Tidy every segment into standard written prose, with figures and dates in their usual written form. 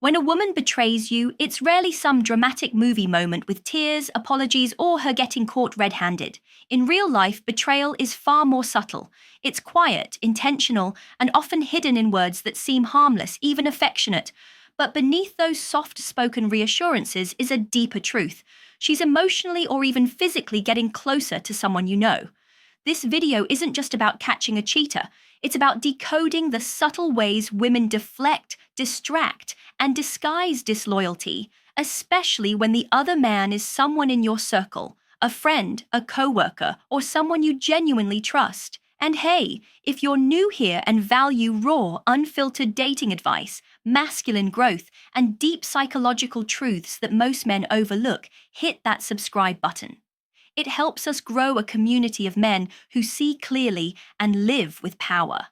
When a woman betrays you, it's rarely some dramatic movie moment with tears, apologies, or her getting caught red-handed. In real life, betrayal is far more subtle. It's quiet, intentional, and often hidden in words that seem harmless, even affectionate. But beneath those soft-spoken reassurances is a deeper truth. She's emotionally or even physically getting closer to someone you know. This video isn't just about catching a cheater. It's about decoding the subtle ways women deflect, distract, and disguise disloyalty, especially when the other man is someone in your circle, a friend, a coworker, or someone you genuinely trust. And hey, if you're new here and value raw, unfiltered dating advice, masculine growth, and deep psychological truths that most men overlook, hit that subscribe button. It helps us grow a community of men who see clearly and live with power.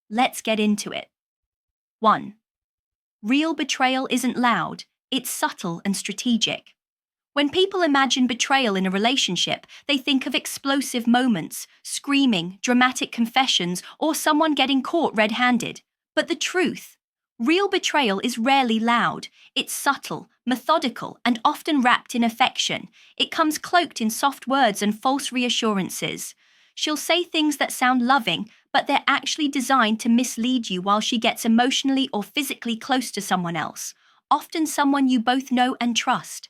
Let's get into it. 1. Real betrayal isn't loud, it's subtle and strategic. When people imagine betrayal in a relationship, they think of explosive moments, screaming, dramatic confessions, or someone getting caught red-handed. But the truth, real betrayal is rarely loud. It's subtle, methodical, and often wrapped in affection. It comes cloaked in soft words and false reassurances. She'll say things that sound loving, but they're actually designed to mislead you while she gets emotionally or physically close to someone else, often someone you both know and trust.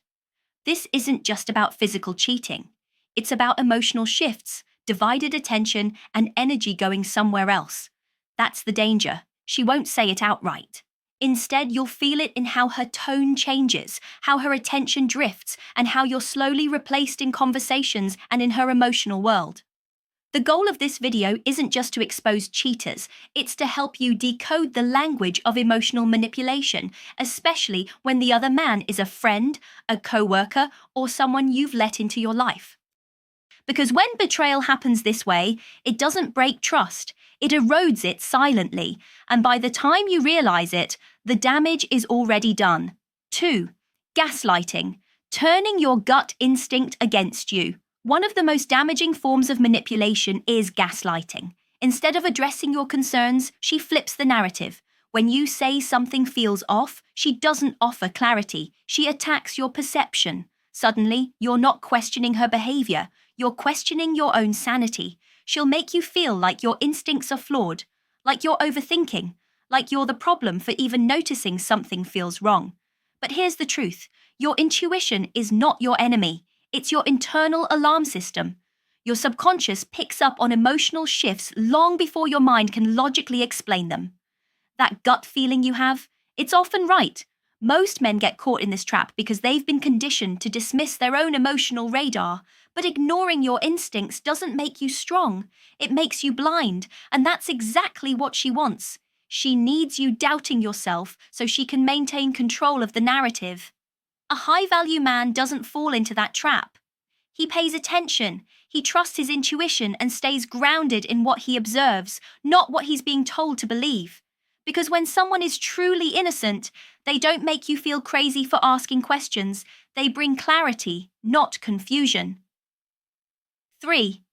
This isn't just about physical cheating. It's about emotional shifts, divided attention, and energy going somewhere else. That's the danger. She won't say it outright. Instead, you'll feel it in how her tone changes, how her attention drifts, and how you're slowly replaced in conversations and in her emotional world. The goal of this video isn't just to expose cheaters, it's to help you decode the language of emotional manipulation, especially when the other man is a friend, a coworker, or someone you've let into your life. Because when betrayal happens this way, it doesn't break trust, it erodes it silently, and by the time you realize it, the damage is already done. 2. Gaslighting, turning your gut instinct against you. One of the most damaging forms of manipulation is gaslighting. Instead of addressing your concerns, she flips the narrative. When you say something feels off, she doesn't offer clarity. She attacks your perception. Suddenly, you're not questioning her behavior. You're questioning your own sanity. She'll make you feel like your instincts are flawed, like you're overthinking, like you're the problem for even noticing something feels wrong. But here's the truth. Your intuition is not your enemy. It's your internal alarm system. Your subconscious picks up on emotional shifts long before your mind can logically explain them. That gut feeling you have, it's often right. Most men get caught in this trap because they've been conditioned to dismiss their own emotional radar. But ignoring your instincts doesn't make you strong. It makes you blind, and that's exactly what she wants. She needs you doubting yourself so she can maintain control of the narrative. A high-value man doesn't fall into that trap. He pays attention, he trusts his intuition and stays grounded in what he observes, not what he's being told to believe. Because when someone is truly innocent, they don't make you feel crazy for asking questions. They bring clarity, not confusion. 3.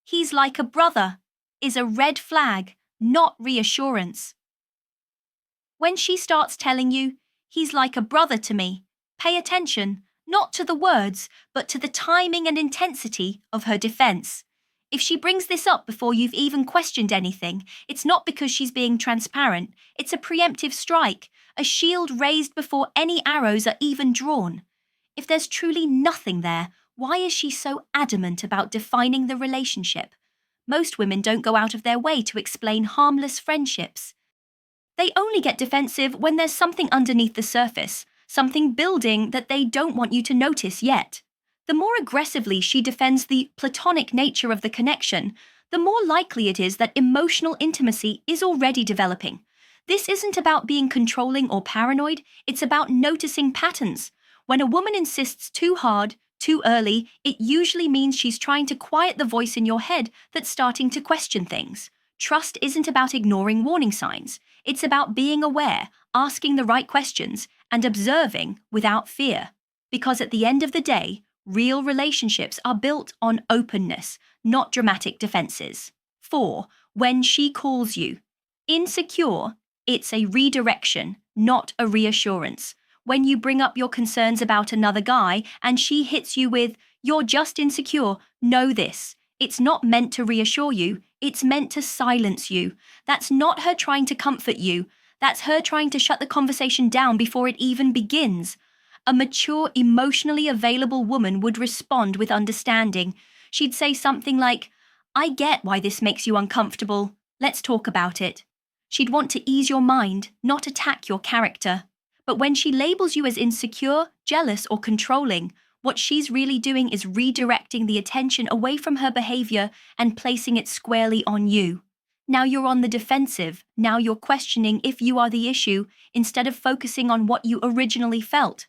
He's like a brother is a red flag, not reassurance. When she starts telling you, he's like a brother to me, pay attention, not to the words, but to the timing and intensity of her defense. If she brings this up before you've even questioned anything, it's not because she's being transparent. It's a preemptive strike, a shield raised before any arrows are even drawn. If there's truly nothing there, why is she so adamant about defining the relationship? Most women don't go out of their way to explain harmless friendships. They only get defensive when there's something underneath the surface, something building that they don't want you to notice yet. The more aggressively she defends the platonic nature of the connection, the more likely it is that emotional intimacy is already developing. This isn't about being controlling or paranoid, it's about noticing patterns. When a woman insists too hard, too early, it usually means she's trying to quiet the voice in your head that's starting to question things. Trust isn't about ignoring warning signs. It's about being aware, asking the right questions, and observing without fear. Because at the end of the day, real relationships are built on openness, not dramatic defenses. 4. When she calls you. Insecure, It's a redirection, not a reassurance. When you bring up your concerns about another guy and she hits you with, "You're just insecure," know this. It's not meant to reassure you, it's meant to silence you. That's not her trying to comfort you. That's her trying to shut the conversation down before it even begins. A mature, emotionally available woman would respond with understanding. She'd say something like, "I get why this makes you uncomfortable. Let's talk about it." She'd want to ease your mind, not attack your character. But when she labels you as insecure, jealous, or controlling, what she's really doing is redirecting the attention away from her behavior and placing it squarely on you. Now you're on the defensive. Now you're questioning if you are the issue instead of focusing on what you originally felt.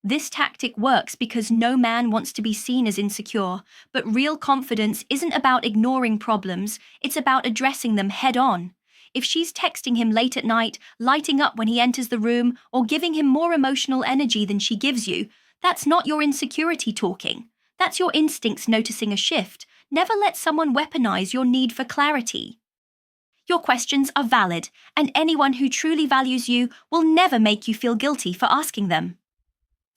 This tactic works because no man wants to be seen as insecure, but real confidence isn't about ignoring problems, it's about addressing them head on. If she's texting him late at night, lighting up when he enters the room, or giving him more emotional energy than she gives you, that's not your insecurity talking. That's your instincts noticing a shift. Never let someone weaponize your need for clarity. Your questions are valid, and anyone who truly values you will never make you feel guilty for asking them.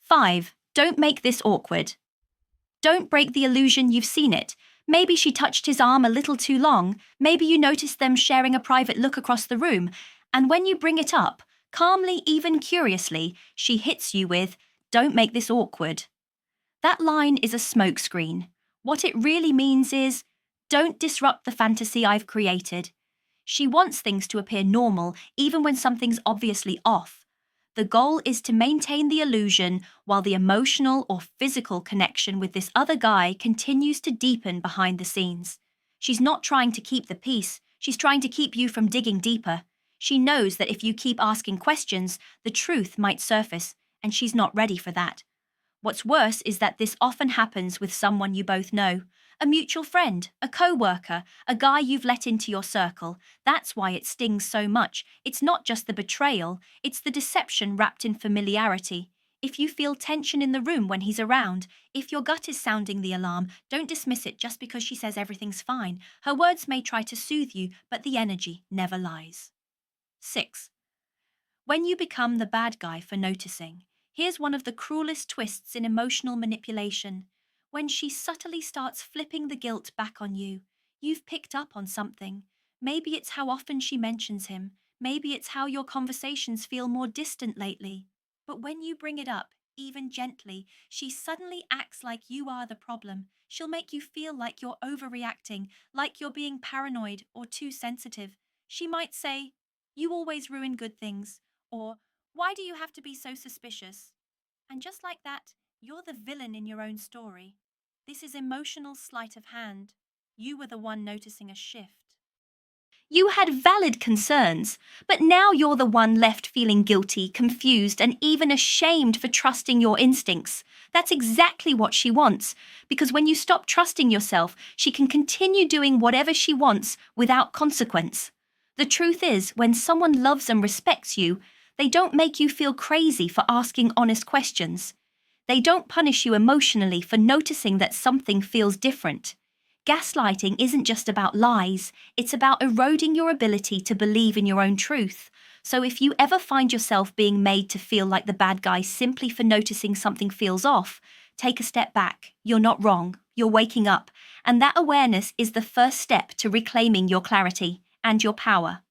5. Don't make this awkward. Don't break the illusion you've seen it. Maybe she touched his arm a little too long. Maybe you noticed them sharing a private look across the room. And when you bring it up, calmly, even curiously, she hits you with, "Don't make this awkward." That line is a smokescreen. What it really means is, don't disrupt the fantasy I've created. She wants things to appear normal, even when something's obviously off. The goal is to maintain the illusion while the emotional or physical connection with this other guy continues to deepen behind the scenes. She's not trying to keep the peace, she's trying to keep you from digging deeper. She knows that if you keep asking questions, the truth might surface, and she's not ready for that. What's worse is that this often happens with someone you both know. A mutual friend, a co-worker, a guy you've let into your circle. That's why it stings so much. It's not just the betrayal, it's the deception wrapped in familiarity. If you feel tension in the room when he's around, if your gut is sounding the alarm, don't dismiss it just because she says everything's fine. Her words may try to soothe you, but the energy never lies. 6. When you become the bad guy for noticing. Here's one of the cruelest twists in emotional manipulation. When she subtly starts flipping the guilt back on you, you've picked up on something. Maybe it's how often she mentions him. Maybe it's how your conversations feel more distant lately. But when you bring it up, even gently, she suddenly acts like you are the problem. She'll make you feel like you're overreacting, like you're being paranoid or too sensitive. She might say, "You always ruin good things," or "Why do you have to be so suspicious?" And just like that, you're the villain in your own story. This is emotional sleight of hand. You were the one noticing a shift. You had valid concerns, but now you're the one left feeling guilty, confused, and even ashamed for trusting your instincts. That's exactly what she wants, because when you stop trusting yourself, she can continue doing whatever she wants without consequence. The truth is, when someone loves and respects you, they don't make you feel crazy for asking honest questions. They don't punish you emotionally for noticing that something feels different. Gaslighting isn't just about lies, it's about eroding your ability to believe in your own truth. So if you ever find yourself being made to feel like the bad guy simply for noticing something feels off, take a step back. You're not wrong, you're waking up, and that awareness is the first step to reclaiming your clarity and your power.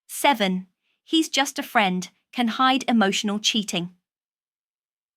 7. He's just a friend, can hide emotional cheating.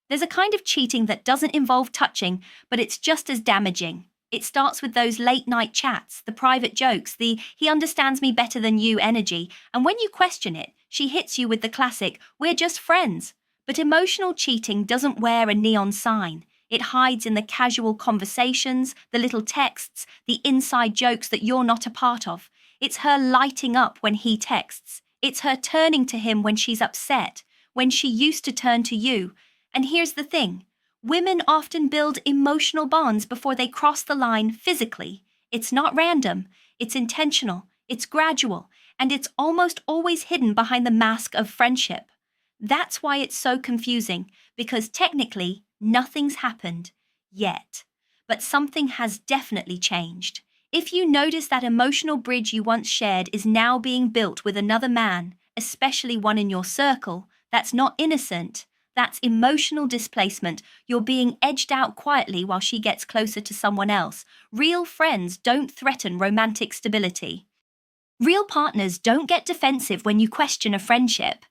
There's a kind of cheating that doesn't involve touching, but it's just as damaging. It starts with those late-night chats, the private jokes, the "he understands me better than you" energy, and when you question it, she hits you with the classic "we're just friends." But emotional cheating doesn't wear a neon sign. It hides in the casual conversations, the little texts, the inside jokes that you're not a part of. It's her lighting up when he texts. It's her turning to him when she's upset, when she used to turn to you. And here's the thing. Women often build emotional bonds before they cross the line physically. It's not random, it's intentional, it's gradual, and it's almost always hidden behind the mask of friendship. That's why it's so confusing, because technically, nothing's happened yet. But something has definitely changed. If you notice that emotional bridge you once shared is now being built with another man, especially one in your circle, that's not innocent. That's emotional displacement. You're being edged out quietly while she gets closer to someone else. Real friends don't threaten romantic stability. Real partners don't get defensive when you question a friendship.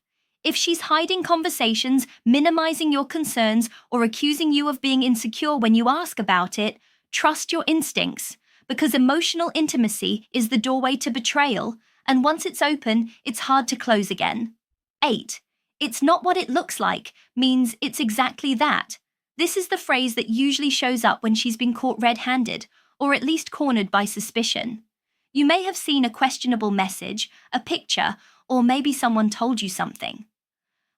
If she's hiding conversations, minimizing your concerns, or accusing you of being insecure when you ask about it, trust your instincts, because emotional intimacy is the doorway to betrayal, and once it's open, it's hard to close again. 8. It's not what it looks like means it's exactly that. This is the phrase that usually shows up when she's been caught red-handed, or at least cornered by suspicion. You may have seen a questionable message, a picture, or maybe someone told you something.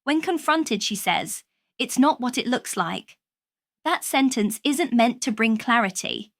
When confronted, she says, "It's not what it looks like." That sentence isn't meant to bring clarity.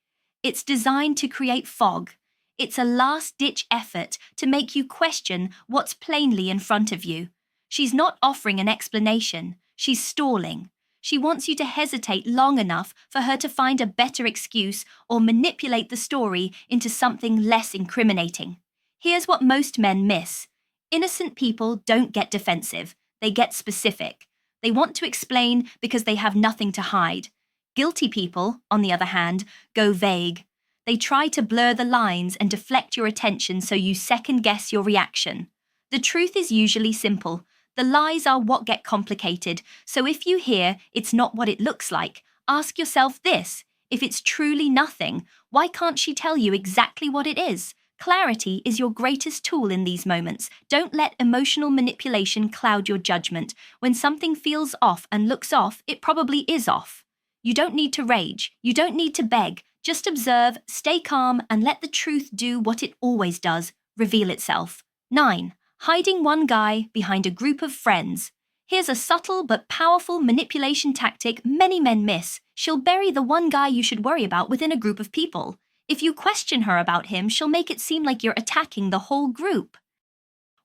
It's designed to create fog. It's a last-ditch effort to make you question what's plainly in front of you. She's not offering an explanation. She's stalling. She wants you to hesitate long enough for her to find a better excuse or manipulate the story into something less incriminating. Here's what most men miss. Innocent people don't get defensive. They get specific. They want to explain because they have nothing to hide. Guilty people, on the other hand, go vague. They try to blur the lines and deflect your attention so you second-guess your reaction. The truth is usually simple. The lies are what get complicated, so if you hear it's not what it looks like, ask yourself this: if it's truly nothing, why can't she tell you exactly what it is? Clarity is your greatest tool in these moments. Don't let emotional manipulation cloud your judgment. When something feels off and looks off, it probably is off. You don't need to rage. You don't need to beg. Just observe, stay calm, and let the truth do what it always does: reveal itself. 9. Hiding one guy behind a group of friends. Here's a subtle but powerful manipulation tactic many men miss. She'll bury the one guy you should worry about within a group of people. If you question her about him, she'll make it seem like you're attacking the whole group.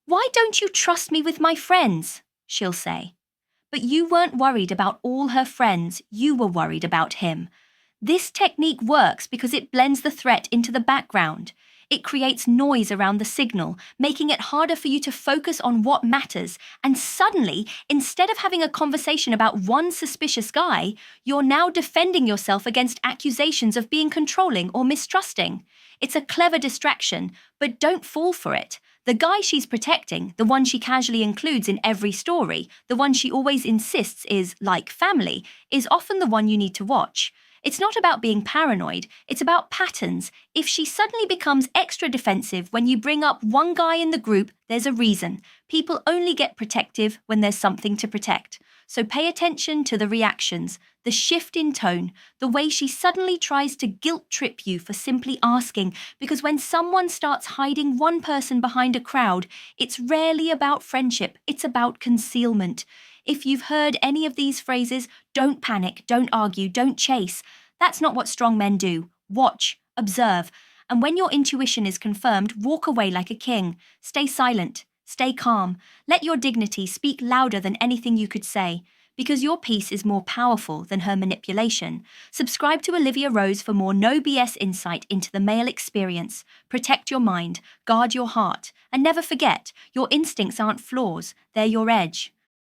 "Why don't you trust me with my friends?" she'll say. But you weren't worried about all her friends, you were worried about him. This technique works because it blends the threat into the background. It creates noise around the signal, making it harder for you to focus on what matters. And suddenly, instead of having a conversation about one suspicious guy, you're now defending yourself against accusations of being controlling or mistrusting. It's a clever distraction, but don't fall for it. The guy she's protecting, the one she casually includes in every story, the one she always insists is like family, is often the one you need to watch. It's not about being paranoid, it's about patterns. If she suddenly becomes extra defensive when you bring up one guy in the group, there's a reason. People only get protective when there's something to protect. So pay attention to the reactions, the shift in tone, the way she suddenly tries to guilt-trip you for simply asking, because when someone starts hiding one person behind a crowd, it's rarely about friendship, it's about concealment. If you've heard any of these phrases, don't panic, don't argue, don't chase. That's not what strong men do. Watch, observe, and when your intuition is confirmed, walk away like a king. Stay silent, stay calm. Let your dignity speak louder than anything you could say, because your peace is more powerful than her manipulation. Subscribe to Olivia Rose for more no BS insight into the male experience. Protect your mind, guard your heart, and never forget, your instincts aren't flaws, they're your edge.